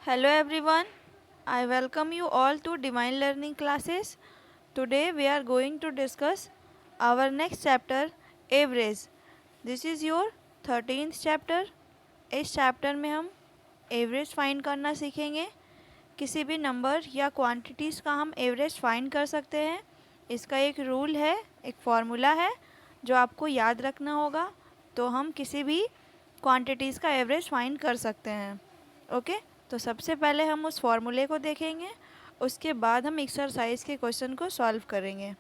Hello everyone, I welcome you all to Divine Learning classes. Today we are going to discuss our next chapter, average. This is your 13th chapter. इस chapter में हम average find करना सीखेंगे। किसी भी number या quantities का हम एवरेज फाइंड कर सकते हैं। इसका एक रूल है, एक फार्मूला है जो आपको याद रखना होगा, तो हम किसी भी क्वांटिटीज़ का एवरेज फाइंड कर सकते हैं। ओके, तो सबसे पहले हम उस फॉर्मूले को देखेंगे, उसके बाद हम एक्सरसाइज के क्वेश्चन को सॉल्व करेंगे।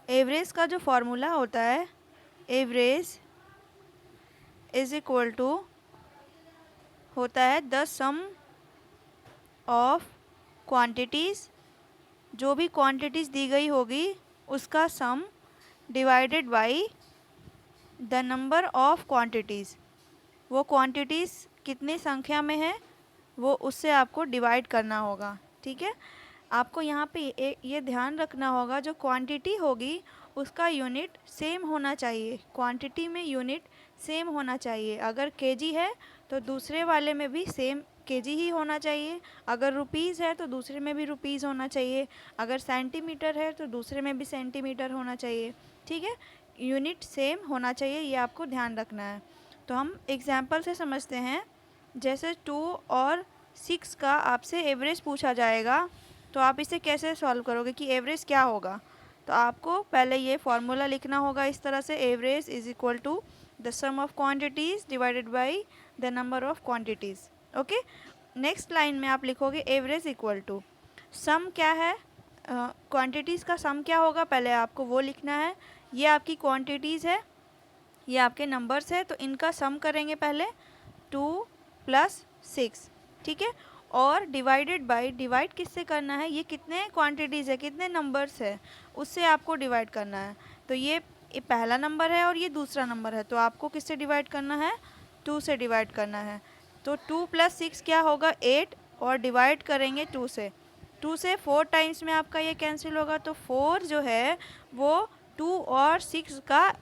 एवरेज का जो फॉर्मूला होता है, एवरेज इज इक्वल टू होता है द सम ऑफ क्वांटिटीज़। जो भी क्वांटिटीज़ दी गई होगी उसका सम divided by the number of quantities. वो क्वांटिटीज़ कितनी संख्या में है वो उससे आपको डिवाइड करना होगा। ठीक है, आपको यहाँ पे ये ध्यान रखना होगा, जो क्वांटिटी होगी उसका यूनिट सेम होना चाहिए। क्वांटिटी में यूनिट सेम होना चाहिए। अगर केजी है तो दूसरे वाले में भी सेम केजी ही होना चाहिए। अगर रुपीज़ है तो दूसरे में भी रुपीज़ होना चाहिए। अगर सेंटीमीटर है तो दूसरे में भी सेंटीमीटर होना चाहिए। ठीक है, यूनिट सेम होना चाहिए, ये आपको ध्यान रखना है। तो हम एग्जाम्पल से समझते हैं। जैसे 2 और 6 का आपसे एवरेज पूछा जाएगा, तो आप इसे कैसे सॉल्व करोगे कि एवरेज क्या होगा। तो आपको पहले ये फार्मूला लिखना होगा इस तरह से, average is equal to the sum of quantities divided by the number of quantities. Okay, next line में आप लिखोगे एवरेज इक्वल टू सम क्या है, क्वांटिटीज़ का सम क्या होगा, पहले आपको वो लिखना है। ये आपकी क्वांटिटीज़ है, ये आपके नंबर्स है, तो इनका सम करेंगे पहले 2 + 6। ठीक है, और डिवाइडेड बाय, डिवाइड किससे करना है, ये कितने क्वांटिटीज़ है, कितने नंबर्स है, उससे आपको डिवाइड करना है। तो ये पहला नंबर है और ये दूसरा नंबर है, तो आपको किससे डिवाइड करना है, 2 से डिवाइड करना है। तो 2 + 6 क्या होगा, 8, और डिवाइड करेंगे 2 से। 2 से 4 टाइम्स में आपका ये कैंसिल होगा, तो 4 जो है वो 2 और 6 का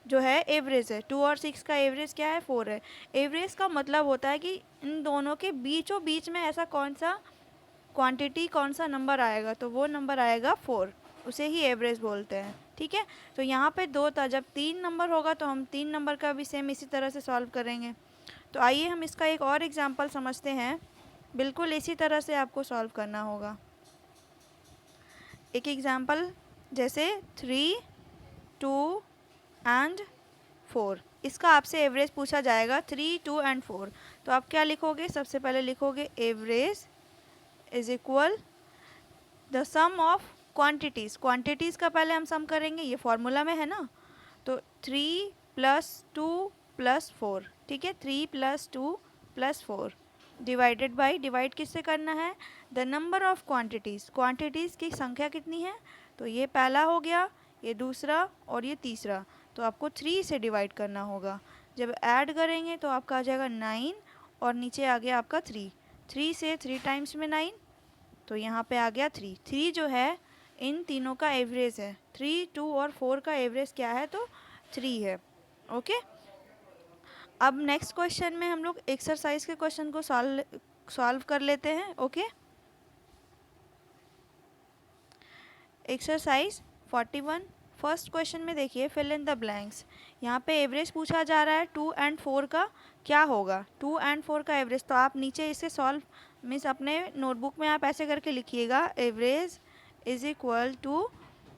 जो है एवरेज है। 2 और 6 का एवरेज क्या है, 4 है। एवरेज का मतलब होता है कि इन दोनों के बीचों बीच में ऐसा कौन सा क्वांटिटी, कौन सा नंबर आएगा, तो वो नंबर आएगा 4, उसे ही एवरेज बोलते हैं। ठीक है, तो यहाँ पे 2 था, जब 3 नंबर होगा तो हम 3 नंबर का भी सेम इसी तरह से सॉल्व करेंगे। तो आइए हम इसका एक और एग्जाम्पल समझते हैं। बिल्कुल इसी तरह से आपको सॉल्व करना होगा। एक एग्जाम्पल जैसे 3, 2 एंड 4, इसका आपसे एवरेज पूछा जाएगा 3, 2 एंड 4। तो आप क्या लिखोगे, सबसे पहले लिखोगे average is equal the sum of quantities. Quantities का पहले हम सम करेंगे, ये फॉर्मूला में है ना, तो 3 + 2 + 4। ठीक है, 3 + 2 + 4 डिवाइडेड बाई, डिवाइड किससे करना है, the number of quantities. Quantities की संख्या कितनी है, तो ये पहला हो गया, ये दूसरा और ये तीसरा, तो आपको 3 से डिवाइड करना होगा। जब ऐड करेंगे तो आपका आ जाएगा 9, और नीचे आ गया आपका 3। 3 से 3 टाइम्स में 9, तो यहाँ पे आ गया 3। 3 जो है इन तीनों का एवरेज है। 3, 2 और 4 का एवरेज क्या है, तो 3 है। ओके, अब नेक्स्ट क्वेश्चन में हम लोग एक्सरसाइज के क्वेश्चन को सॉल्व कर लेते हैं। ओके, एक्सरसाइज 41 फर्स्ट क्वेश्चन में देखिए, फिल इन द ब्लैंक्स। यहाँ पे एवरेज पूछा जा रहा है 2 एंड 4 का क्या होगा, 2 एंड 4 का एवरेज। तो आप नीचे इसे सॉल्व मीन्स अपने नोटबुक में आप ऐसे करके लिखिएगा, एवरेज इज इक्वल टू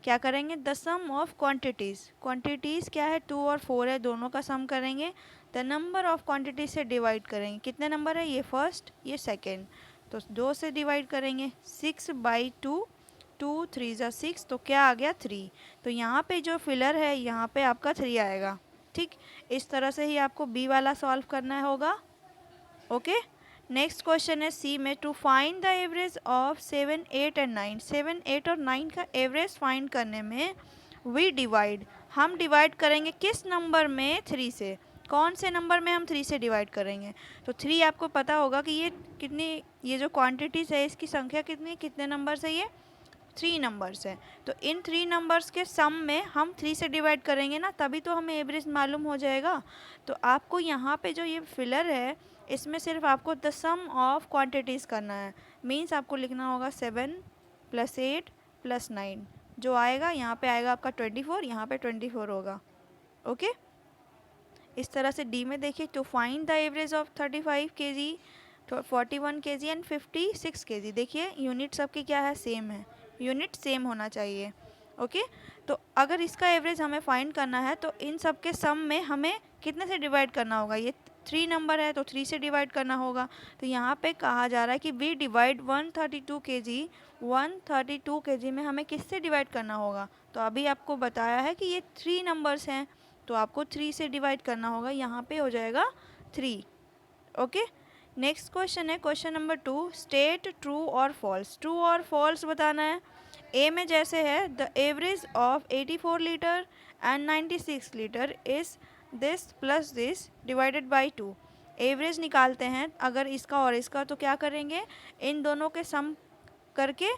क्या करेंगे, the sum of quantities. Quantities क्या है, 2 और 4 है, दोनों का सम करेंगे, द नंबर ऑफ क्वांटिटीज से डिवाइड करेंगे। कितने नंबर है, ये फर्स्ट ये सेकेंड, तो 2 से डिवाइड करेंगे। 6/2, 2 3 ज़ा 6, तो क्या आ गया 3। तो यहाँ पे जो फिलर है यहाँ पे आपका 3 आएगा। ठीक, इस तरह से ही आपको बी वाला सॉल्व करना होगा। ओके, नेक्स्ट क्वेश्चन है सी में, to find the average of 7, 8 and 9। 7, 8 और 9 का एवरेज फाइंड करने में वी डिवाइड, हम डिवाइड करेंगे किस नंबर में, 3 से। कौन से नंबर में हम 3 से डिवाइड करेंगे, तो 3 आपको पता होगा कि ये कितनी, ये जो क्वांटिटीज़ है इसकी संख्या कितनी, कितने नंबर से, ये 3 नंबर्स हैं, तो इन 3 नंबर्स के सम में हम 3 से डिवाइड करेंगे ना, तभी तो हमें एवरेज मालूम हो जाएगा। तो आपको यहाँ पे जो ये फिलर है इसमें सिर्फ आपको द सम ऑफ क्वांटिटीज़ करना है। मीन्स आपको लिखना होगा 7 + 8 + 9, जो आएगा यहाँ पे आएगा आपका 24, यहाँ पे 24 होगा। ओके, इस तरह से डी में देखिए, to find the average of 35 kg, 41 kg and 56 kg। देखिए यूनिट सबकी क्या है, सेम है, यूनिट सेम होना चाहिए। ओके, तो अगर इसका एवरेज हमें फाइंड करना है तो इन सब के सम में हमें कितने से डिवाइड करना होगा, ये 3 नंबर है तो 3 से डिवाइड करना होगा। तो यहाँ पे कहा जा रहा है कि वी डिवाइड 132 kg, 132 kg में हमें किससे डिवाइड करना होगा। तो अभी आपको बताया है कि ये 3 नंबर्स हैं, तो आपको 3 से डिवाइड करना होगा, यहाँ पे हो जाएगा 3। ओके, नेक्स्ट क्वेश्चन है क्वेश्चन नंबर 2, स्टेट ट्रू और फॉल्स। ट्रू और फॉल्स बताना है। ए में जैसे है, the average of 84 litre and 96 litre is this plus this divided by 2। Average निकालते हैं अगर इसका और इसका, तो क्या करेंगे, इन दोनों के सम करके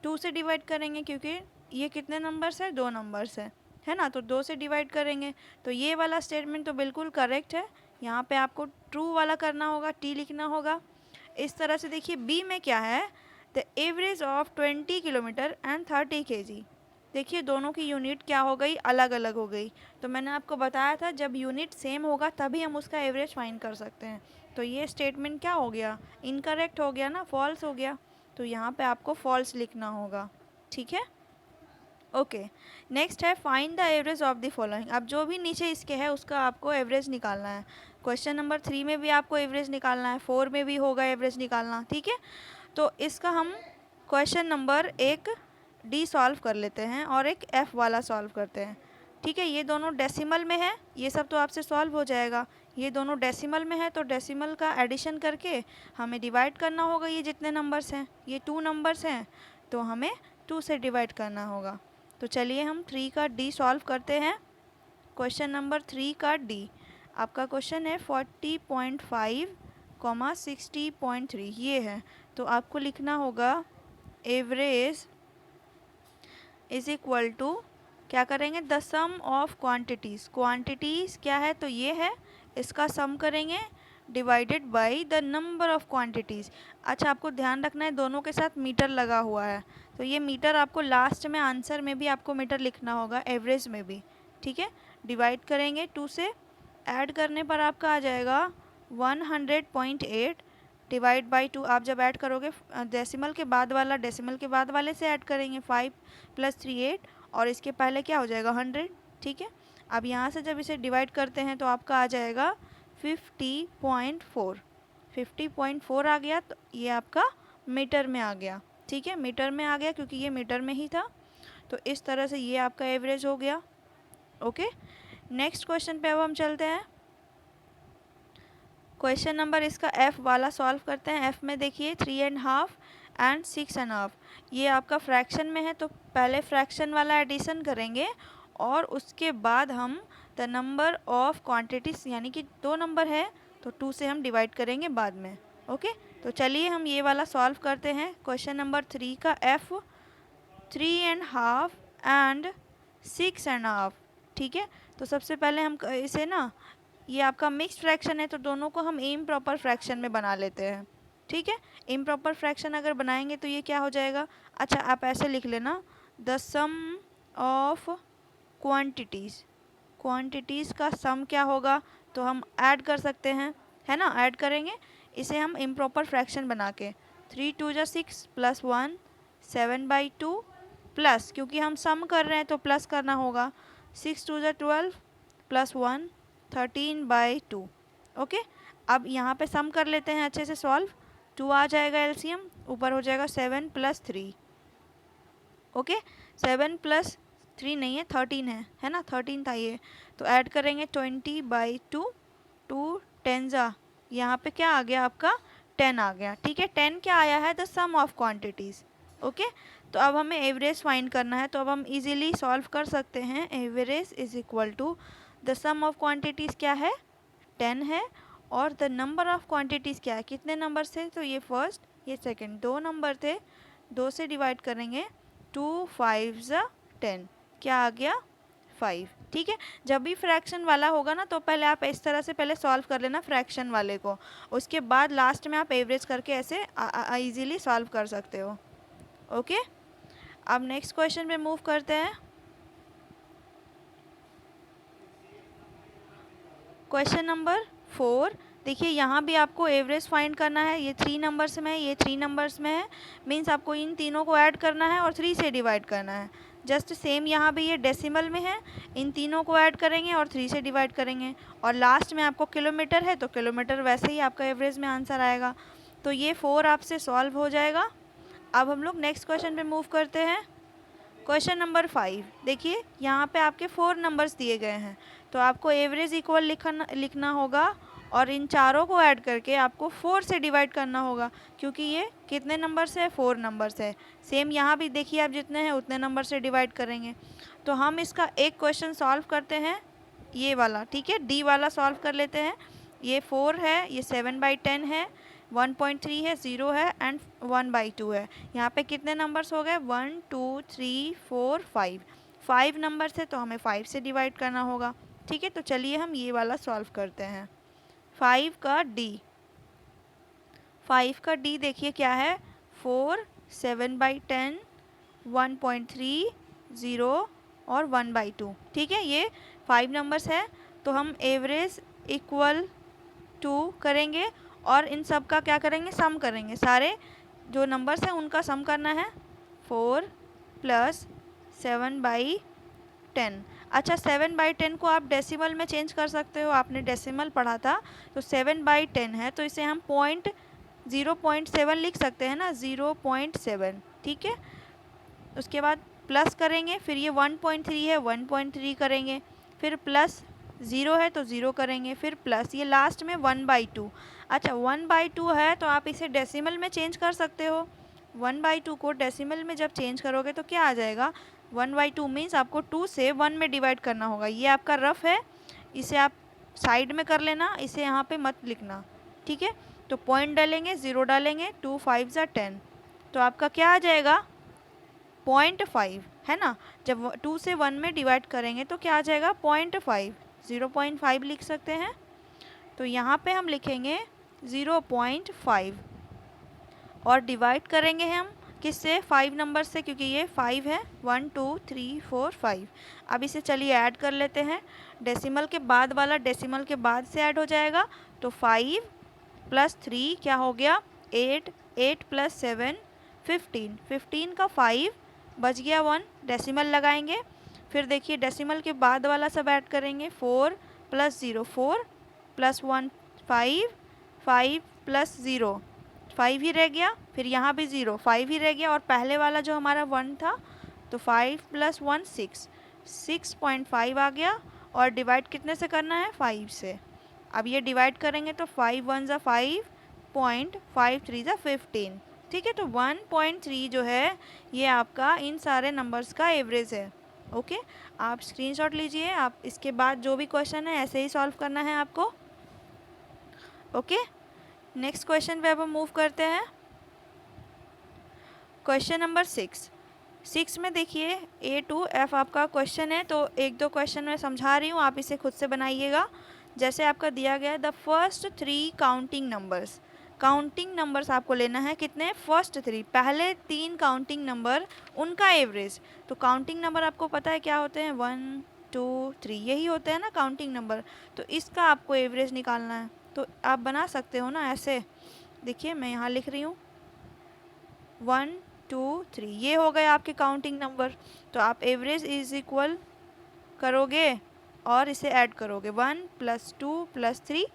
2 से डिवाइड करेंगे, क्योंकि ये कितने नंबर्स है, 2 नंबर्स है ना, तो 2 से डिवाइड करेंगे। तो ये वाला स्टेटमेंट तो बिल्कुल करेक्ट है, यहाँ पे आपको ट्रू वाला करना होगा, टी लिखना होगा। इस तरह से देखिए बी में क्या है, the average of 20 kilometre and 30 kg। देखिए दोनों की यूनिट क्या हो गई, अलग अलग हो गई। तो मैंने आपको बताया था जब यूनिट सेम होगा तभी हम उसका एवरेज फाइंड कर सकते हैं। तो ये स्टेटमेंट क्या हो गया, इनकरेक्ट हो गया ना, फॉल्स हो गया। तो यहाँ पे आपको फॉल्स लिखना होगा, ठीक है। ओके, नेक्स्ट है find the average of the following. अब जो भी नीचे इसके है उसका आपको एवरेज निकालना है। क्वेश्चन नंबर 3 में भी आपको एवरेज निकालना है, 4 में भी होगा एवरेज निकालना, ठीक है। तो इसका हम क्वेश्चन नंबर 1 डी सॉल्व कर लेते हैं और एक एफ वाला सॉल्व करते हैं, ठीक है। ये दोनों डेसिमल में है, ये सब तो आपसे सॉल्व हो जाएगा। ये दोनों डेसिमल में है तो डेसिमल का एडिशन करके हमें डिवाइड करना होगा। ये जितने नंबर्स हैं, ये 2 नंबर्स हैं, तो हमें 2 से डिवाइड करना होगा। तो चलिए हम 3 का डी सॉल्व करते हैं। क्वेश्चन नंबर 3 का डी, आपका क्वेश्चन है 40.5, 60.3, ये है। तो आपको लिखना होगा एवरेज इज इक्वल टू, क्या करेंगे, the sum of quantities. Quantities क्या है, तो ये है, इसका सम करेंगे divided by the number of quantities. अच्छा, आपको ध्यान रखना है दोनों के साथ मीटर लगा हुआ है, तो ये मीटर आपको लास्ट में आंसर में भी आपको मीटर लिखना होगा, एवरेज में भी, ठीक है। डिवाइड करेंगे 2 से, ऐड करने पर आपका आ जाएगा 100.8 डिवाइड बाई 2। आप जब ऐड करोगे डेसिमल के बाद वाला डेसिमल के बाद वाले से ऐड करेंगे, 5 + 3 8, और इसके पहले क्या हो जाएगा 100, ठीक है। अब यहाँ से जब इसे डिवाइड करते हैं तो आपका आ जाएगा 50.4, 50.4 आ गया। तो ये आपका मीटर में आ गया, ठीक है, मीटर में आ गया क्योंकि ये मीटर में ही था। तो इस तरह से ये आपका एवरेज हो गया। ओके, नेक्स्ट क्वेश्चन पे अब हम चलते हैं। क्वेश्चन नंबर इसका एफ वाला सॉल्व करते हैं। एफ में देखिए 3.5 एंड 6.5, ये आपका फ्रैक्शन में है, तो पहले फ्रैक्शन वाला एडिशन करेंगे और उसके बाद हम द नंबर ऑफ क्वांटिटीज़, यानी कि 2 नंबर है तो 2 से हम डिवाइड करेंगे बाद में। ओके, तो चलिए हम ये वाला सॉल्व करते हैं। क्वेश्चन नंबर 3 का एफ 3.5 एंड 6.5, ठीक है। तो सबसे पहले हम इसे ना, ये आपका मिक्स फ्रैक्शन है तो दोनों को हम इम्प्रॉपर फ्रैक्शन में बना लेते हैं, ठीक है। इम्प्रॉपर फ्रैक्शन अगर बनाएंगे तो ये क्या हो जाएगा, अच्छा आप ऐसे लिख लेना, the sum of quantities. Quantities का सम क्या होगा, तो हम ऐड कर सकते हैं, है ना, ऐड करेंगे इसे हम इम्प्रॉपर फ्रैक्शन बना के। 3 2 = 6 + 1 7/2 प्लस, क्योंकि हम सम कर रहे हैं तो प्लस करना होगा, 6 2 = 12 + 1 13/2। ओके, अब यहाँ पे सम कर लेते हैं अच्छे से सॉल्व। 2 आ जाएगा एलसीएम, ऊपर हो जाएगा 7 + 3। ओके, 7 + 3 नहीं है, 13 है ना, 13 था ये। तो ऐड करेंगे 20/2, 2 10 यहाँ पे क्या आ गया आपका 10 आ गया, ठीक है। 10 क्या आया है, the sum of quantities. Okay, तो अब हमें एवरेज फाइंड करना है, तो अब हम इजीली सॉल्व कर सकते हैं। Average is equal to the sum of quantities क्या है, 10 है, और द नंबर ऑफ क्वांटिटीज़ क्या है, कितने नंबर थे, तो ये फर्स्ट ये सेकंड 2 नंबर थे, 2 से डिवाइड करेंगे 2 5 10, क्या आ गया 5। ठीक है, जब भी फ्रैक्शन वाला होगा ना तो पहले आप इस तरह से पहले सॉल्व कर लेना फ्रैक्शन वाले को, उसके बाद लास्ट में आप एवरेज करके ऐसे इजीली सॉल्व कर सकते हो। ओके, अब नेक्स्ट क्वेश्चन पे मूव करते हैं। क्वेश्चन नंबर 4, देखिए यहाँ भी आपको एवरेज फाइंड करना है। ये 3 नंबर्स में है, ये 3 नंबर्स में है, मीन्स आपको इन तीनों को ऐड करना है और 3 से डिवाइड करना है। जस्ट सेम यहाँ भी ये डेसिमल में है, इन तीनों को ऐड करेंगे और 3 से डिवाइड करेंगे, और लास्ट में आपको किलोमीटर है तो किलोमीटर वैसे ही आपका एवरेज में आंसर आएगा। तो ये 4 आपसे सॉल्व हो जाएगा। अब हम लोग नेक्स्ट क्वेश्चन पे मूव करते हैं। क्वेश्चन नंबर 5, देखिए यहाँ पे आपके 4 नंबर्स दिए गए हैं, तो आपको एवरेज इक्वल लिखना होगा और इन चारों को ऐड करके आपको 4 से डिवाइड करना होगा, क्योंकि ये कितने नंबर से है, 4 नंबर से है। सेम यहाँ भी देखिए आप जितने हैं उतने नंबर से डिवाइड करेंगे। तो हम इसका एक क्वेश्चन सॉल्व करते हैं, ये वाला, ठीक है, डी वाला सॉल्व कर लेते हैं। ये 4 है, ये 7/10 है, 1.3 है, 0 है एंड 1/2 है। यहाँ पे कितने नंबर्स हो गए, 1 2 3 4 5 नंबर्स है, तो हमें 5 से डिवाइड करना होगा। ठीक है, तो चलिए हम ये वाला सॉल्व करते हैं। 5 का डी देखिए क्या है, 4 7/10 1.3 0 और 1/2। ठीक है, ये 5 नंबर्स है, तो हम एवरेज इक्वल टू करेंगे और इन सब का क्या करेंगे, सम करेंगे। सारे जो नंबर्स हैं उनका सम करना है। 4 + 7/10। अच्छा, 7/10 को आप डेसिमल में चेंज कर सकते हो, आपने डेसिमल पढ़ा था। तो 7/10 है तो इसे हम 0.7 लिख सकते हैं ना, 0.7। ठीक है, उसके बाद प्लस करेंगे, फिर ये 1.3 है 1.3 करेंगे, फिर प्लस 0 है तो 0 करेंगे, फिर प्लस ये लास्ट में 1/2। अच्छा, 1/2 है तो आप इसे डेसिमल में चेंज कर सकते हो। 1/2 को डेसिमल में जब चेंज करोगे तो क्या आ जाएगा, 1/2 मीन्स आपको 2 से 1 में डिवाइड करना होगा। ये आपका रफ है, इसे आप साइड में कर लेना, इसे यहाँ पे मत लिखना। ठीक है, तो पॉइंट डालेंगे, 0 डालेंगे, 2 5 10, तो आपका क्या आ जाएगा 0.5, है ना। जब 2 से 1 में डिवाइड करेंगे तो क्या आ जाएगा 0.5, 0.5 लिख सकते हैं। तो यहाँ पे हम लिखेंगे 0.5 और डिवाइड करेंगे हम किससे, 5 नंबर से, क्योंकि ये 5 है, 1 2 3 4 5। अब इसे चलिए ऐड कर लेते हैं। डेसिमल के बाद वाला डेसिमल के बाद से ऐड हो जाएगा, तो 5 + 3 क्या हो गया 8, 8 + 7 15, 15 का 5 बच गया 1, डेसिमल लगाएंगे। फिर देखिए डेसिमल के बाद वाला सब ऐड करेंगे, 4 + 0 4 + 1 5, 5 + 0 5 ही रह गया, फिर यहाँ भी 0 5 ही रह गया, और पहले वाला जो हमारा 1 था तो 5 + 1 6, 6.5 आ गया, और डिवाइड कितने से करना है 5 से। अब ये डिवाइड करेंगे तो 5 1 = 5, 5 3 = 15। ठीक है, तो 1.3 जो है ये आपका इन सारे नंबर्स का एवरेज है। ओके, आप स्क्रीनशॉट लीजिए, आप इसके बाद जो भी क्वेश्चन है ऐसे ही सॉल्व करना है आपको। ओके, नेक्स्ट क्वेश्चन पे अब हम मूव करते हैं। क्वेश्चन नंबर 6 में देखिए A to F आपका क्वेश्चन है, तो एक दो क्वेश्चन मैं समझा रही हूँ, आप इसे खुद से बनाइएगा। जैसे आपका दिया गया है, द फर्स्ट 3 काउंटिंग नंबर्स आपको लेना है, कितने, फर्स्ट 3, पहले 3 काउंटिंग नंबर, उनका एवरेज। तो काउंटिंग नंबर आपको पता है क्या होते हैं, 1 2 3, यही होते हैं ना काउंटिंग नंबर। तो इसका आपको एवरेज निकालना है, तो आप बना सकते हो ना ऐसे। देखिए मैं यहाँ लिख रही हूँ 1 2 3, ये हो गए आपके काउंटिंग नंबर। तो आप एवरेज इज इक्वल करोगे और इसे ऐड करोगे, 1 + 2 + 3,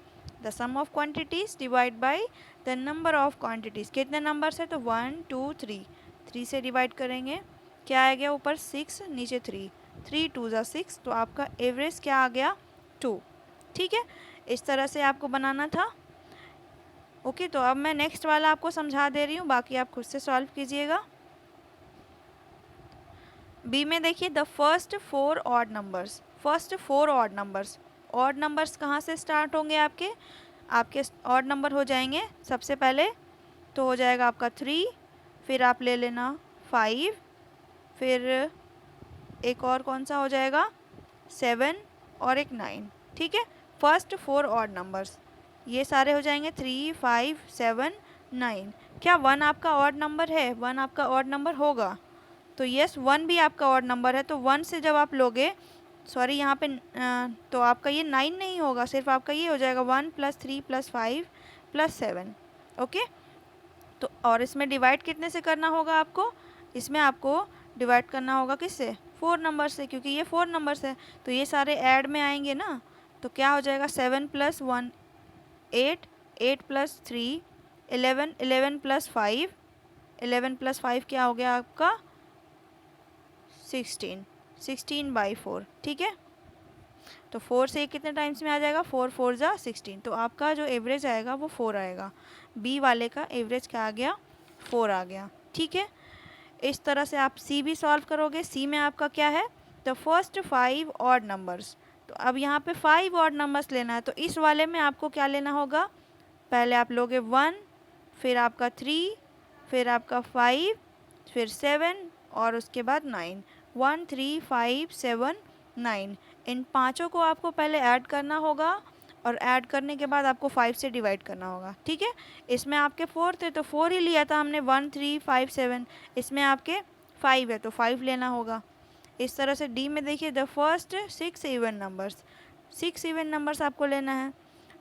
the sum of quantities divide by the number of quantities. कितने नंबर्स है, तो 1 2 3, 3 से डिवाइड करेंगे, क्या आ गया ऊपर 6, नीचे 3, 3 2 = 6, तो आपका एवरेज क्या आ गया 2। ठीक है, इस तरह से आपको बनाना था। ओके, तो अब मैं नेक्स्ट वाला आपको समझा दे रही हूँ, बाकी आप खुद से सॉल्व कीजिएगा। बी में देखिए the first 4 odd numbers, odd numbers कहाँ से स्टार्ट होंगे, आपके ऑड नंबर हो जाएंगे सबसे पहले, तो हो जाएगा आपका 3, फिर आप ले लेना 5, फिर एक और कौन सा हो जाएगा 7 और एक 9, ठीक है। फर्स्ट 4 ऑड नंबर्स ये सारे हो जाएंगे 3, 5, 7, 9। क्या 1 आपका ऑड नंबर है? 1 आपका ऑड नंबर होगा तो यस 1 भी आपका ऑड नंबर है, तो 1 से जब आप लोगे, सॉरी यहाँ पे तो आपका ये 9 नहीं होगा, सिर्फ आपका ये हो जाएगा 1 + 3 + 5 + 7। ओके, तो और इसमें डिवाइड कितने से करना होगा आपको? इसमें आपको डिवाइड करना होगा किससे? 4 नंबर से, क्योंकि ये 4 नंबर्स है तो ये सारे ऐड में आएंगे ना। तो क्या हो जाएगा 7 + 1 8, 8 + 3 11, 11 + 5, 11 + 5 क्या हो गया आपका 16, 16/4, ठीक है। तो 4 से कितने टाइम्स में आ जाएगा? 4 4 जा 16, तो आपका जो एवरेज आएगा वो 4 आएगा। बी वाले का एवरेज क्या आ गया? 4 आ गया, ठीक है। इस तरह से आप सी भी सॉल्व करोगे। सी में आपका क्या है? The first 5 odd numbers. तो अब यहाँ पे 5 ऑड नंबर्स लेना है, तो इस वाले में आपको क्या लेना होगा? पहले आप लोगे 1, फिर आपका 3, फिर आपका 5, फिर 7 और उसके बाद 9। 1 3 5 7 9, इन पाँचों को आपको पहले ऐड करना होगा और ऐड करने के बाद आपको 5 से डिवाइड करना होगा, ठीक है। इसमें आपके 4 थे तो 4 ही लिया था हमने, 1 3 5 7। इसमें आपके 5 है तो 5 लेना होगा। इस तरह से डी में देखिए the first 6 even numbers, 6 even numbers आपको लेना है।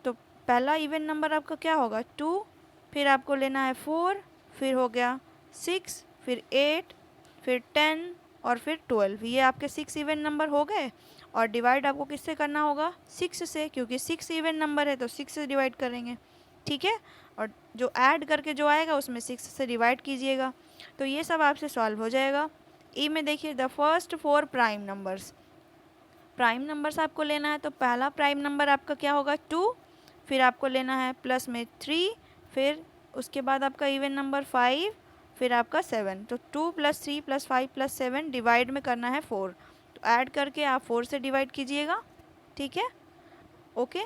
तो पहला इवन नंबर आपका क्या होगा? 2, फिर आपको लेना है 4, फिर हो गया 6, फिर 8, फिर 10 और फिर 12। ये आपके 6 इवन नंबर हो गए। और डिवाइड आपको किससे करना होगा? 6 से, क्योंकि 6 इवन नंबर है तो 6 से डिवाइड करेंगे, ठीक है। और जो ऐड करके जो आएगा उसमें 6 से डिवाइड कीजिएगा। तो ये सब आपसे सॉल्व हो जाएगा। ई में देखिए the first 4 prime numbers, prime numbers आपको लेना है। तो पहला प्राइम नंबर आपका क्या होगा? 2, फिर आपको लेना है प्लस में 3, फिर उसके बाद आपका इवन नंबर 5, फिर आपका 7। तो 2 + 3 + 5 + 7 डिवाइड में करना है 4, तो ऐड करके आप 4 से डिवाइड कीजिएगा, ठीक है। ओके,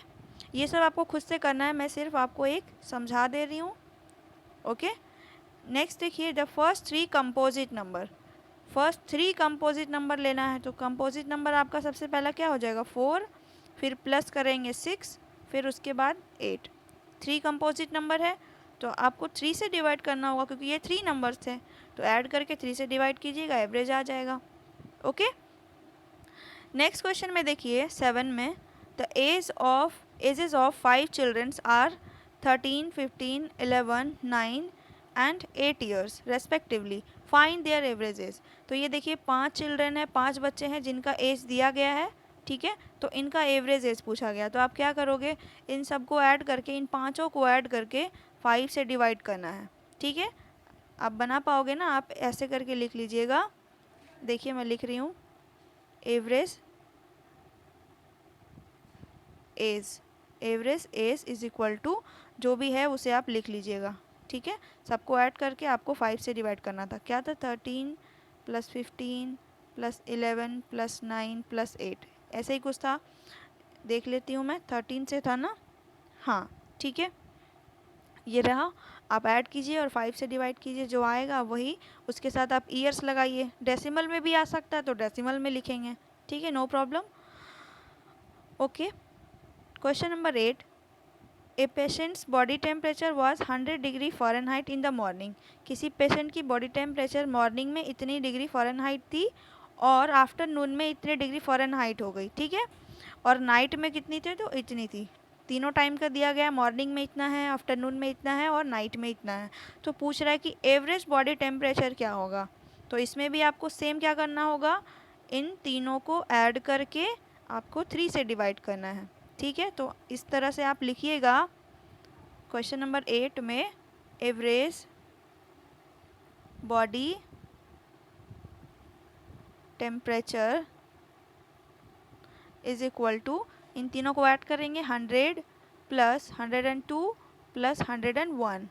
ये सब आपको खुद से करना है, मैं सिर्फ आपको एक समझा दे रही हूँ। ओके, नेक्स्ट देखिए the first 3 composite number. First 3 composite number लेना है। तो कंपोजिट नंबर आपका सबसे पहला क्या हो जाएगा? 4, फिर प्लस करेंगे 6, फिर उसके बाद 8। 3 कंपोजिट नंबर है तो आपको 3 से डिवाइड करना होगा, क्योंकि ये 3 नंबर्स थे तो ऐड करके 3 से डिवाइड कीजिएगा, एवरेज आ जाएगा। ओके, नेक्स्ट क्वेश्चन में देखिए 7 में the ages of 5 childrens are 13, 15, 11, 9 and 8 years respectively, find their averages. तो ये देखिए 5 चिल्ड्रन है, 5 बच्चे हैं जिनका एज दिया गया है, ठीक है। तो इनका एवरेज एज पूछा गया, तो आप क्या करोगे? इन सबको ऐड करके, इन पाँचों को ऐड करके 5 से डिवाइड करना है, ठीक है। आप बना पाओगे ना? आप ऐसे करके लिख लीजिएगा। देखिए मैं लिख रही हूँ, average age is equal to जो भी है उसे आप लिख लीजिएगा, ठीक है। सबको ऐड करके आपको 5 से डिवाइड करना था। क्या था? 13 + 15 + 11 + 9 + 8, ऐसे ही कुछ था। देख लेती हूँ मैं, 13 से था ना? हाँ, ठीक है, ये रहा। आप ऐड कीजिए और 5 से डिवाइड कीजिए, जो आएगा वही, उसके साथ आप ईयर्स लगाइए। डेसिमल में भी आ सकता है तो डेसिमल में लिखेंगे, ठीक है, no problem. Okay, question number 8, a patient's body temperature was 100 degree Fahrenheit in the morning. किसी पेशेंट की बॉडी टेम्परेचर मॉर्निंग में इतनी डिग्री फ़ारेनहाइट थी और आफ्टरनून में इतनी डिग्री फ़ारेनहाइट हो गई, ठीक है। और नाइट में कितनी थी? तो इतनी थी। तीनों टाइम का दिया गया, मॉर्निंग में इतना है, आफ्टरनून में इतना है और नाइट में इतना है। तो पूछ रहा है कि एवरेज बॉडी टेम्परेचर क्या होगा। तो इसमें भी आपको सेम क्या करना होगा? इन तीनों को ऐड करके आपको 3 से डिवाइड करना है, ठीक है। तो इस तरह से आप लिखिएगा क्वेश्चन नंबर 8 में average body temperature is equal to, इन तीनों को ऐड करेंगे 100 + 102 + 101,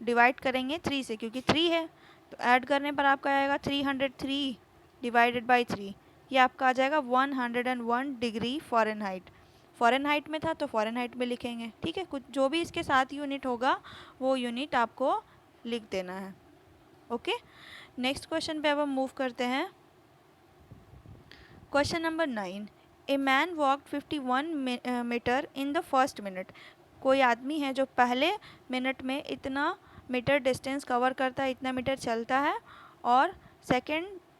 डिवाइड करेंगे 3 से, क्योंकि 3 है तो ऐड करने पर आपका आएगा 303 डिवाइडेड बाई 3, ये आपका आ जाएगा 101 डिग्री फ़ारेनहाइट। फ़ारेनहाइट में था तो फ़ारेनहाइट में लिखेंगे, ठीक है। कुछ जो भी इसके साथ यूनिट होगा वो यूनिट आपको लिख देना है। ओके, नेक्स्ट क्वेश्चन पे अब हम मूव करते हैं। Question number 9, a man walk 51 metre in the first minute. कोई आदमी है जो पहले मिनट में इतना मीटर डिस्टेंस कवर करता है, इतना मीटर चलता है, और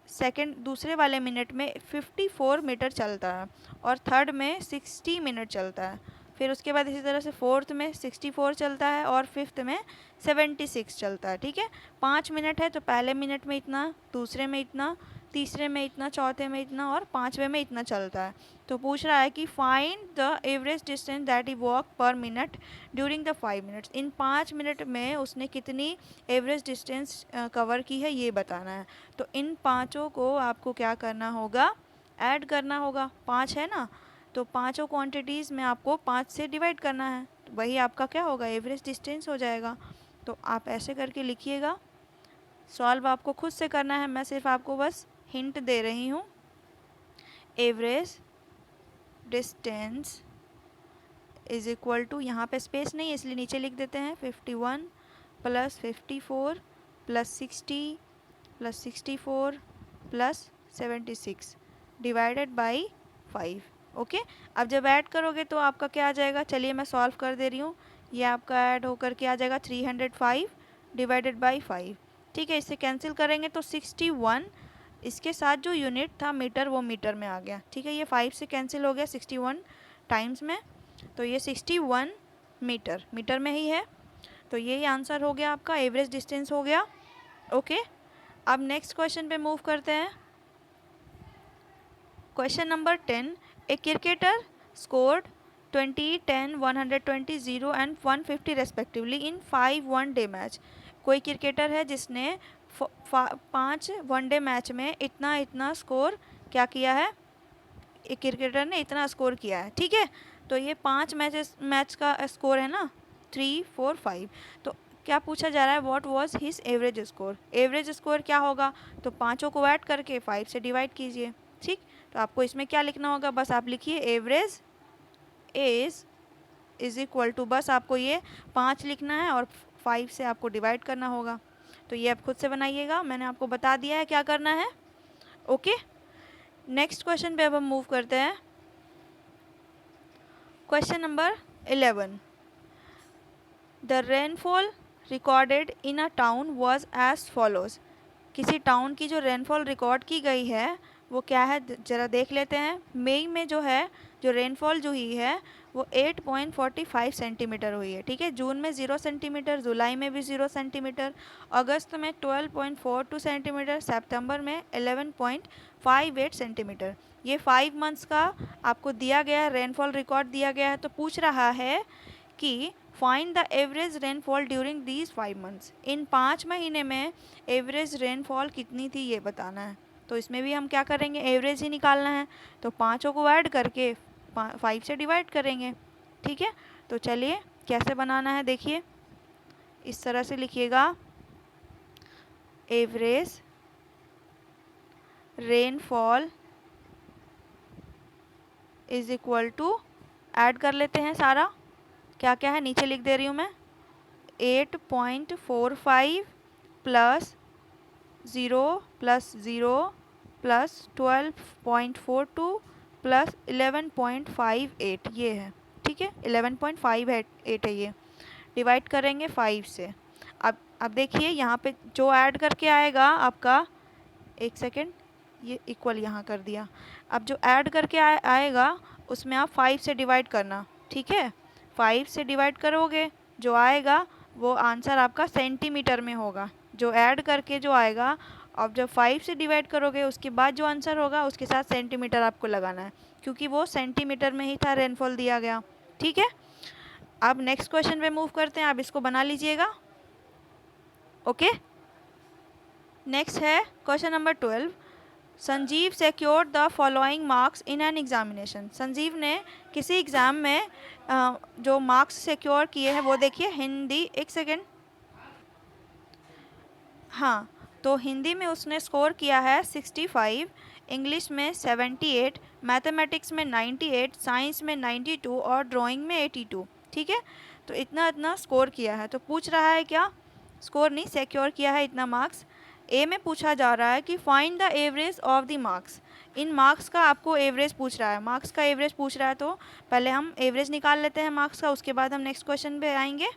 सेकंड दूसरे वाले मिनट में 54 मीटर चलता है, और थर्ड में 60 मिनट चलता है। फिर उसके बाद इसी तरह से फोर्थ में 64 चलता है, और फिफ्थ में 76 चलता है। ठीक है, 5 मिनट है तो पहले मिनट में इतना, दूसरे में इतना, तीसरे में इतना, चौथे में इतना, और पाँचवें में इतना चलता है। तो पूछ रहा है कि find the average distance that he walk पर minute during the 5 minutes. In 5 minute में उसने कितनी एवरेज डिस्टेंस कवर की है ये बताना है। तो इन पाँचों को आपको क्या करना होगा, ऐड करना होगा। 5 है ना, तो पाँचों क्वांटिटीज़ में आपको 5 से डिवाइड करना है, तो वही आपका क्या होगा, एवरेज डिस्टेंस हो जाएगा। तो आप ऐसे करके लिखिएगा। सॉल्व आपको खुद से करना है, मैं सिर्फ आपको बस हिंट दे रही हूँ। Average distance is equal to, यहाँ पे स्पेस नहीं है इसलिए नीचे लिख देते हैं, 51 plus 54 plus 60 plus 64 plus 76 divided by 5। Okay, अब जब ऐड करोगे तो आपका क्या आ जाएगा, चलिए मैं सॉल्व कर दे रही हूँ। ये आपका ऐड होकर के आ जाएगा 305 डिवाइडेड बाई 5। ठीक है, इसे कैंसिल करेंगे तो 61, इसके साथ जो यूनिट था मीटर, वो मीटर में आ गया। ठीक है, ये 5 से कैंसिल हो गया 61 टाइम्स में, तो ये 61 मीटर, मीटर में ही है। तो यही आंसर हो गया आपका, एवरेज डिस्टेंस हो गया। ओके, अब नेक्स्ट क्वेश्चन पे मूव करते हैं। Question number 10, a cricketer scored 20, 10, 120, 0 and 150 respectively in 5 one day match. कोई क्रिकेटर है जिसने 5 वन-डे मैच में इतना इतना स्कोर क्या किया है, एक क्रिकेटर ने इतना स्कोर किया है। ठीक है, तो ये 5 मैच का स्कोर है ना, 3, 4, 5। तो क्या पूछा जा रहा है, what was his average score. Average score क्या होगा, तो पाँचों को ऐड करके 5 से डिवाइड कीजिए। ठीक, तो आपको इसमें क्या लिखना होगा, बस आप लिखिए एवरेज इज इक्वल टू, बस आपको ये 5 लिखना है और 5 से आपको डिवाइड करना होगा। तो ये आप खुद से बनाइएगा, मैंने आपको बता दिया है क्या करना है। ओके, नेक्स्ट क्वेश्चन पे अब हम मूव करते हैं। Question number 11, the rainfall recorded in a town was as follows. किसी टाउन की जो रेनफॉल रिकॉर्ड की गई है वो क्या है, ज़रा देख लेते हैं। मई में जो है, जो रेनफॉल जो हुई है वो 8.45 सेंटीमीटर हुई है। ठीक है, जून में 0 सेंटीमीटर, जुलाई में भी 0 सेंटीमीटर, अगस्त में 12.42 सेंटीमीटर, सितंबर में 11.58 सेंटीमीटर। ये 5 मंथ्स का आपको दिया गया है, रेनफॉल रिकॉर्ड दिया गया है। तो पूछ रहा है कि find the average rainfall during these 5 months. इन 5 महीने में एवरेज रेनफॉल कितनी थी ये बताना है। तो इसमें भी हम क्या करेंगे, एवरेज ही निकालना है, तो पाँचों को ऐड करके 5 से डिवाइड करेंगे। ठीक है, तो चलिए कैसे बनाना है देखिए, इस तरह से लिखिएगा, average rainfall is equal to, add कर लेते हैं सारा, क्या क्या है नीचे लिख दे रही हूँ मैं, 8.45 प्लस 0 प्लस 0 प्लस 12.42 प्लस 11.58 ये है। ठीक है, 11.58 है ये, डिवाइड करेंगे 5 से। अब देखिए यहाँ पे जो ऐड करके आएगा आपका, एक सेकेंड, ये इक्वल यहाँ कर दिया। अब जो ऐड करके आएगा उसमें आप 5 से डिवाइड करना। ठीक है, 5 से डिवाइड करोगे, जो आएगा वो आंसर आपका सेंटीमीटर में होगा, जो ऐड करके जो आएगा। अब जब 5 से डिवाइड करोगे उसके बाद जो आंसर होगा उसके साथ सेंटीमीटर आपको लगाना है, क्योंकि वो सेंटीमीटर में ही था रेनफॉल दिया गया। ठीक है, अब नेक्स्ट क्वेश्चन पे मूव करते हैं, आप इसको बना लीजिएगा। ओके, नेक्स्ट है question number 12, Sanjeev secured the following marks in an examination. Sanjeev ने किसी एग्ज़ाम में जो मार्क्स सिक्योर किए हैं वो देखिए। हिंदी, एक सेकेंड, हाँ, तो हिंदी में उसने स्कोर किया है 65, इंग्लिश में 78, मैथमेटिक्स में 98, साइंस में 92 और ड्राइंग में 82। ठीक है, तो इतना इतना स्कोर किया है। तो पूछ रहा है क्या, स्कोर नहीं, सिक्योर किया है इतना मार्क्स ए में पूछा जा रहा है कि find the average of the marks. In marks का आपको एवरेज पूछ रहा है, मार्क्स का एवरेज पूछ रहा है, तो पहले हम एवरेज निकाल लेते हैं मार्क्स का, उसके बाद हम नेक्स्ट क्वेश्चन पे आएंगे।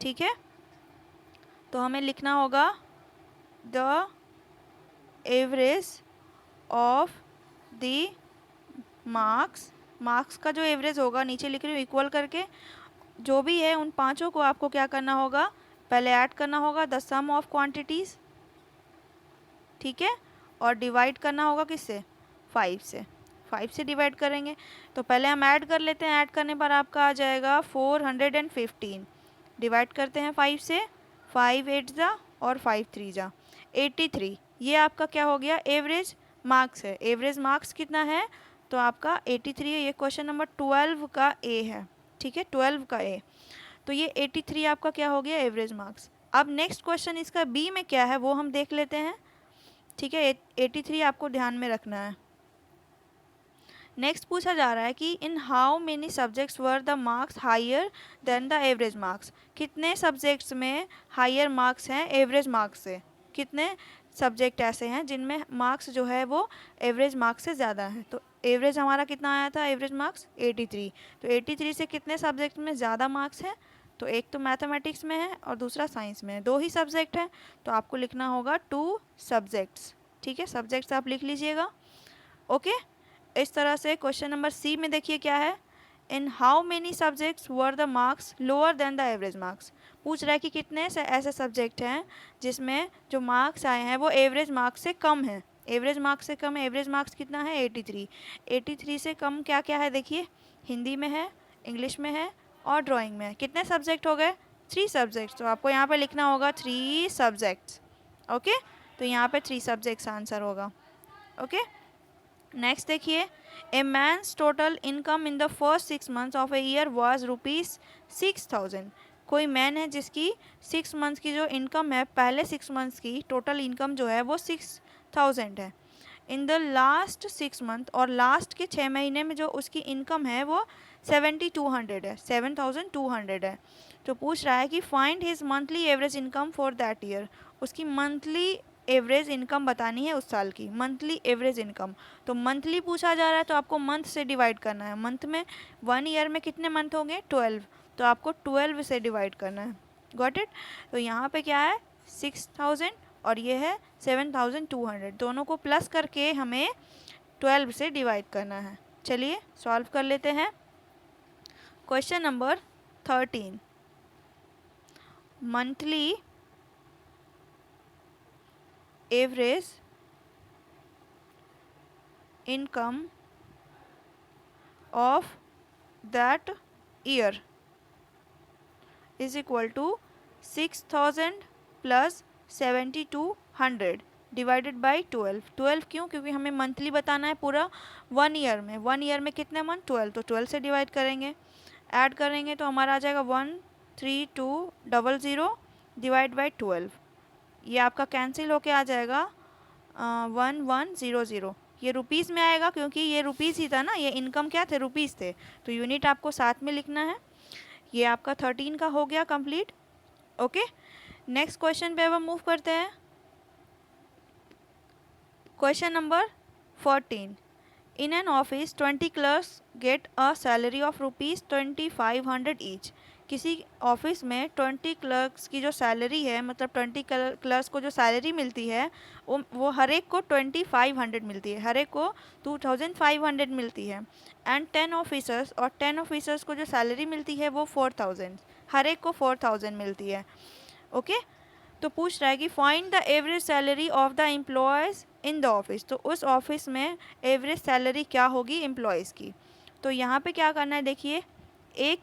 ठीक है, तो हमें लिखना होगा the average of the marks. Marks का जो एवरेज होगा, नीचे लिख रही हूँ इक्वल करके, जो भी है उन पांचों को आपको क्या करना होगा, पहले ऐड करना होगा द सम ऑफ क्वांटिटीज़। ठीक है, और डिवाइड करना होगा किससे, 5 से। 5 से डिवाइड करेंगे, तो पहले हम ऐड कर लेते हैं। ऐड करने पर आपका आ जाएगा 415। डिवाइड करते हैं 5 से, 5 8 जा और 5 3 जा 83। ये आपका क्या हो गया, एवरेज मार्क्स है। एवरेज मार्क्स कितना है, तो आपका 83 है। ये क्वेश्चन नंबर 12 का ए है। ठीक है, 12 का ए। तो ये 83 आपका क्या हो गया, एवरेज मार्क्स। अब नेक्स्ट क्वेश्चन इसका बी में क्या है वो हम देख लेते हैं। ठीक है, 83 आपको ध्यान में रखना है। नेक्स्ट पूछा जा रहा है कि in how many subjects were the marks higher than the average marks. कितने सब्जेक्ट्स में हायर मार्क्स हैं एवरेज मार्क्स से, कितने सब्जेक्ट ऐसे हैं जिनमें मार्क्स जो है वो एवरेज मार्क्स से ज़्यादा है। तो एवरेज हमारा कितना आया था, एवरेज मार्क्स 83। तो 83 से कितने सब्जेक्ट में ज़्यादा मार्क्स है, तो एक तो मैथमेटिक्स में है और दूसरा साइंस में है, 2 ही सब्जेक्ट हैं। तो आपको लिखना होगा 2 सब्जेक्ट्स। ठीक है, सब्जेक्ट्स आप लिख लीजिएगा। ओके, इस तरह से क्वेश्चन नंबर सी में देखिए क्या है, इन how many subjects were the marks lower than the average marks. पूछ रहा है कि कितने से ऐसे सब्जेक्ट हैं जिसमें जो मार्क्स आए हैं वो एवरेज मार्क्स से कम है। एवरेज मार्क्स से कम है, एवरेज मार्क्स कितना है, 83। 83 से कम क्या क्या है, देखिए हिंदी में है, इंग्लिश में है और ड्राइंग में है। कितने सब्जेक्ट हो गए, 3 सब्जेक्ट्स। तो आपको यहाँ पर लिखना होगा 3 सब्जेक्ट्स। ओके, तो यहाँ पे 3 सब्जेक्ट्स आंसर होगा। ओके, नेक्स्ट देखिए, ए men's total income in the first 6 months of a year was ₹6000। कोई मैन है जिसकी 6 मंथ्स की जो इनकम है, पहले 6 मंथ्स की टोटल इनकम जो है वो 6000 है। इन द लास्ट 6 मंथ, और लास्ट के 6 महीने में जो उसकी इनकम है वो 7200 है, 7200 है। तो पूछ रहा है कि find his monthly average income for that year. उसकी मंथली एवरेज इनकम बतानी है उस साल की, मंथली एवरेज इनकम। तो मंथली पूछा जा रहा है तो आपको मंथ से डिवाइड करना है। मंथ में 1 ईयर में कितने मंथ होंगे, 12। तो आपको 12 से डिवाइड करना है। Got it. तो यहाँ पे क्या है, 6000 और ये है 7200, दोनों को प्लस करके हमें 12 से डिवाइड करना है। चलिए सॉल्व कर लेते हैं। Question number 13, monthly average income of that year is equal to 6000 plus 7200 divided by 12। 12 क्यों, क्योंकि हमें मंथली बताना है पूरा 1 ईयर में। 1 ईयर में कितने मंथ, 12। तो 12 से डिवाइड करेंगे, ऐड करेंगे तो हमारा आ जाएगा 13200 डिवाइड बाई 12। ये आपका कैंसिल होके आ जाएगा 1100। ये रुपीज़ में आएगा क्योंकि ये रुपीज़ ही था ना, ये इनकम क्या थे, रुपीज़ थे। तो यूनिट आपको साथ में लिखना है। ये आपका 13 का हो गया कंप्लीट। ओके, नेक्स्ट क्वेश्चन पे अब हम मूव करते हैं। Question number 14, in an office 20 clerks get a salary of ₹2500 each. किसी ऑफिस में 20 क्लर्क्स की जो सैलरी है, मतलब 20 क्लर्क्स को जो सैलरी मिलती है वो हर एक को 2500 मिलती है, हर एक को 2500 मिलती है। एंड 10 ऑफिसर्स, और 10 ऑफिसर्स को जो सैलरी मिलती है वो 4000, हर एक को 4000 मिलती है। ओके, तो पूछ रहा है कि find the average salary of the employees in the office. तो उस ऑफिस में एवरेज सैलरी क्या होगी एम्प्लॉयज़ की। तो यहाँ पे क्या करना है, देखिए एक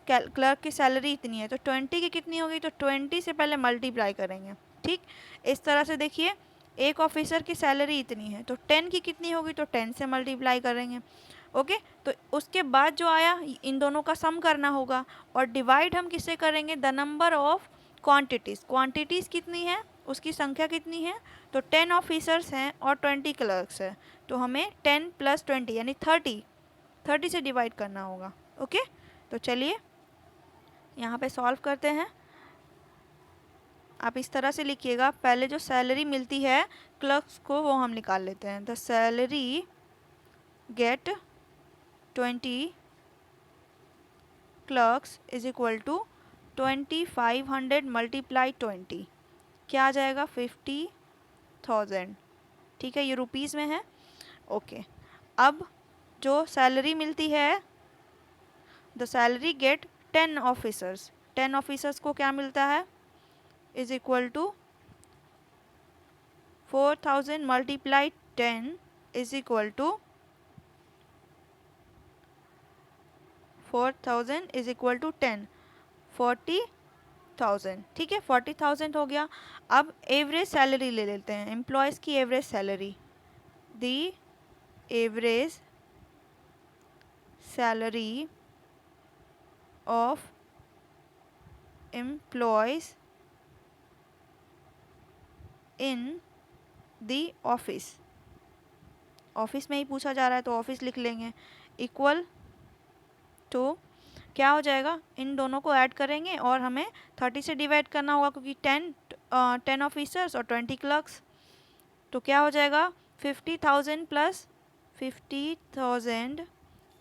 क्लर्क की सैलरी इतनी है तो 20 की कितनी होगी, तो 20 से पहले मल्टीप्लाई करेंगे। ठीक, इस तरह से देखिए एक ऑफिसर की सैलरी इतनी है तो 10 की कितनी होगी, तो 10 से मल्टीप्लाई करेंगे। ओके, तो उसके बाद जो आया इन दोनों का सम करना होगा, और डिवाइड हम किससे करेंगे, the number of quantities. Quantities कितनी है, उसकी संख्या कितनी है, तो 10 ऑफिसर्स हैं और 20 क्लर्क्स हैं। तो हमें 10 + 20 यानी 30 से डिवाइड करना होगा। ओके, तो चलिए यहाँ पे सॉल्व करते हैं। आप इस तरह से लिखिएगा, पहले जो सैलरी मिलती है क्लर्क्स को वो हम निकाल लेते हैं। The salary get 20 clerks is equal to 2500 multiply 20, क्या आ जाएगा 50,000। ठीक है, ये रुपीज़ में है। ओके, अब जो सैलरी मिलती है, the salary get 10 officers, 10 officers को क्या मिलता है, is equal to 4000 multiply 10 is equal to 4000 is equal to 10, 40,000। ठीक है, 40,000 हो गया। अब एवरेज सैलरी ले लेते हैं, एम्प्लॉयज़ की average salary. The average salary of employees in the office, office में ही पूछा जा रहा है तो ऑफिस लिख लेंगे, इक्वल टू क्या हो जाएगा, इन दोनों को ऐड करेंगे और हमें 30 से डिवाइड करना होगा क्योंकि 10 ऑफिसर्स और 20 क्लर्क्स, तो क्या हो जाएगा 50,000 प्लस 50,000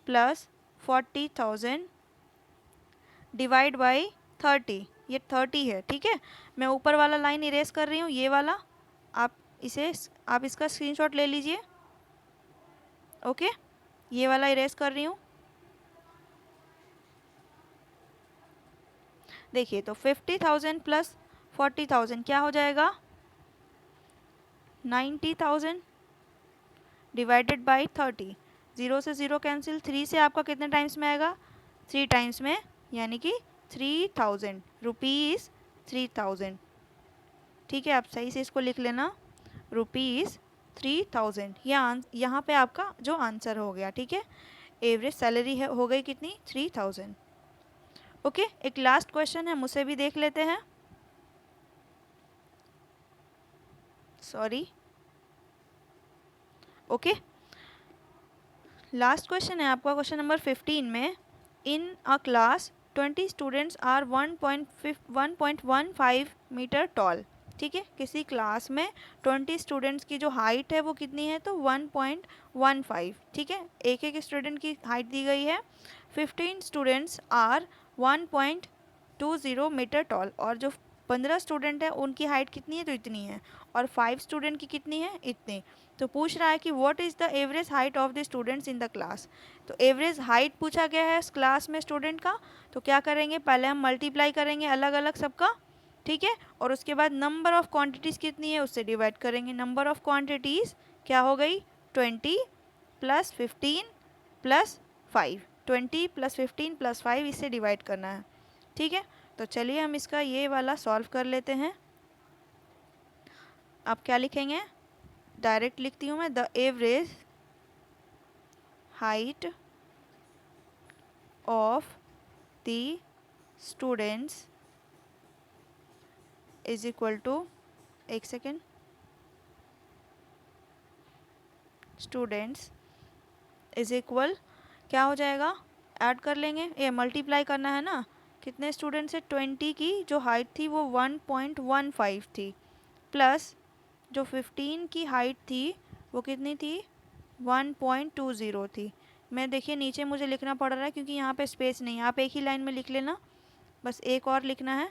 प्लस 40,000 डिवाइड बाई 30, ये 30 है। ठीक है, मैं ऊपर वाला लाइन इरेज कर रही हूँ, ये वाला आप इसका स्क्रीनशॉट ले लीजिए। ओके, ये वाला इरेज कर रही हूँ। देखिए तो 50,000 प्लस 40,000 क्या हो जाएगा 90,000 डिवाइडेड बाई 30, 0 से 0 कैंसिल, 3 से आपका कितने टाइम्स में आएगा 3 टाइम्स में, यानी कि 3,000 रुपीज़ 3,000। ठीक है, आप सही से इसको लिख लेना, रुपीज़ 3,000, यहाँ पे आपका जो आंसर हो गया। ठीक है, एवरेज सैलरी है हो गई कितनी 3,000। ओके, एक लास्ट क्वेश्चन है, मुझसे भी देख लेते हैं। सॉरी, ओके, लास्ट क्वेश्चन है आपका, क्वेश्चन नंबर 15 में, in a class 20 students are 1.15 metre tall. ठीक है, किसी क्लास में 20 स्टूडेंट्स की जो हाइट है वो कितनी है, तो 1.15। ठीक है, एक एक स्टूडेंट की हाइट दी गई है। 15 स्टूडेंट्स आर 1.20 मीटर टॉल, और जो 15 स्टूडेंट है उनकी हाइट कितनी है, तो इतनी है, और 5 स्टूडेंट की कितनी है, इतनी। तो पूछ रहा है कि what is the average height of the students in the class. तो एवरेज हाइट पूछा गया है इस क्लास में स्टूडेंट का, तो क्या करेंगे, पहले हम मल्टीप्लाई करेंगे अलग अलग सबका। ठीक है, और उसके बाद नंबर ऑफ़ क्वांटिटीज़ कितनी है उससे डिवाइड करेंगे। नंबर ऑफ़ क्वांटिटीज़ क्या हो गई 20 प्लस 15 प्लस 5, 20 प्लस 15 प्लस 5, इससे डिवाइड करना है। ठीक है, तो चलिए हम इसका ये वाला सॉल्व कर लेते हैं। आप क्या लिखेंगे, डायरेक्ट लिखती हूँ मैं, the average height of the students is equal to, एक सेकेंड, स्टूडेंट्स इज इक्वल क्या हो जाएगा, ऐड कर लेंगे, ये मल्टीप्लाई करना है ना, कितने स्टूडेंट से 20 की जो हाइट थी वो 1.15 थी, प्लस जो 15 की हाइट थी वो कितनी थी 1.20 थी। मैं देखिए नीचे मुझे लिखना पड़ रहा है क्योंकि यहाँ पे स्पेस नहीं है, आप एक ही लाइन में लिख लेना, बस एक और लिखना है,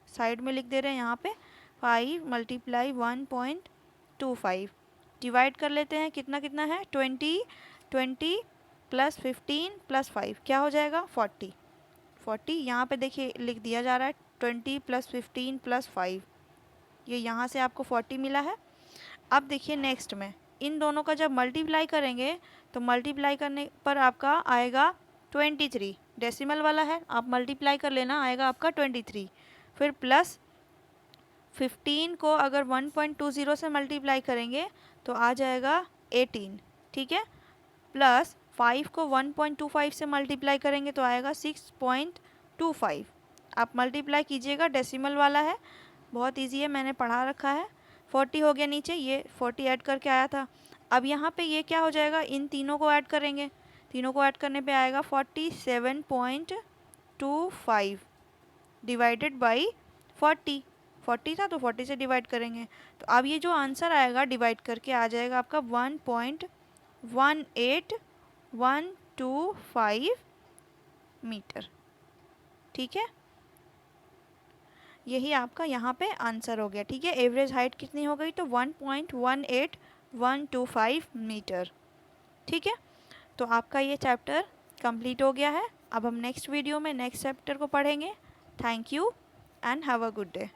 साइड में लिख दे रहे हैं यहाँ पे 5 मल्टीप्लाई 1.25, डिवाइड कर लेते हैं, कितना कितना है 20 प्लस 15 प्लस 5 क्या हो जाएगा 40। यहाँ पे देखिए लिख दिया जा रहा है 20 प्लस 15 प्लस 5, ये यहाँ से आपको 40 मिला है। अब देखिए नेक्स्ट में इन दोनों का जब मल्टीप्लाई करेंगे तो मल्टीप्लाई करने पर आपका आएगा 23, डेसिमल वाला है, आप मल्टीप्लाई कर लेना, आएगा आपका 23, फिर प्लस 15 को अगर 1.20 से मल्टीप्लाई करेंगे तो आ जाएगा 18। ठीक है, प्लस 5 को 1.25 से मल्टीप्लाई करेंगे तो आएगा 6.25। आप मल्टीप्लाई कीजिएगा, डेसिमल वाला है, बहुत इजी है, मैंने पढ़ा रखा है। 40 हो गया नीचे, ये 40 ऐड करके आया था। अब यहाँ पे ये क्या हो जाएगा, इन तीनों को ऐड करेंगे, तीनों को ऐड करने पे आएगा 47.25 डिवाइडेड बाई 40, 40 था तो 40 से डिवाइड करेंगे, तो अब ये जो आंसर आएगा डिवाइड करके आ जाएगा आपका 1.18125 मीटर। ठीक है, यही आपका यहाँ पे आंसर हो गया। ठीक है, एवरेज हाइट कितनी हो गई, तो 1.18125 मीटर। ठीक है, तो आपका ये चैप्टर कंप्लीट हो गया है। अब हम नेक्स्ट वीडियो में नेक्स्ट चैप्टर को पढ़ेंगे। Thank you and have a good day.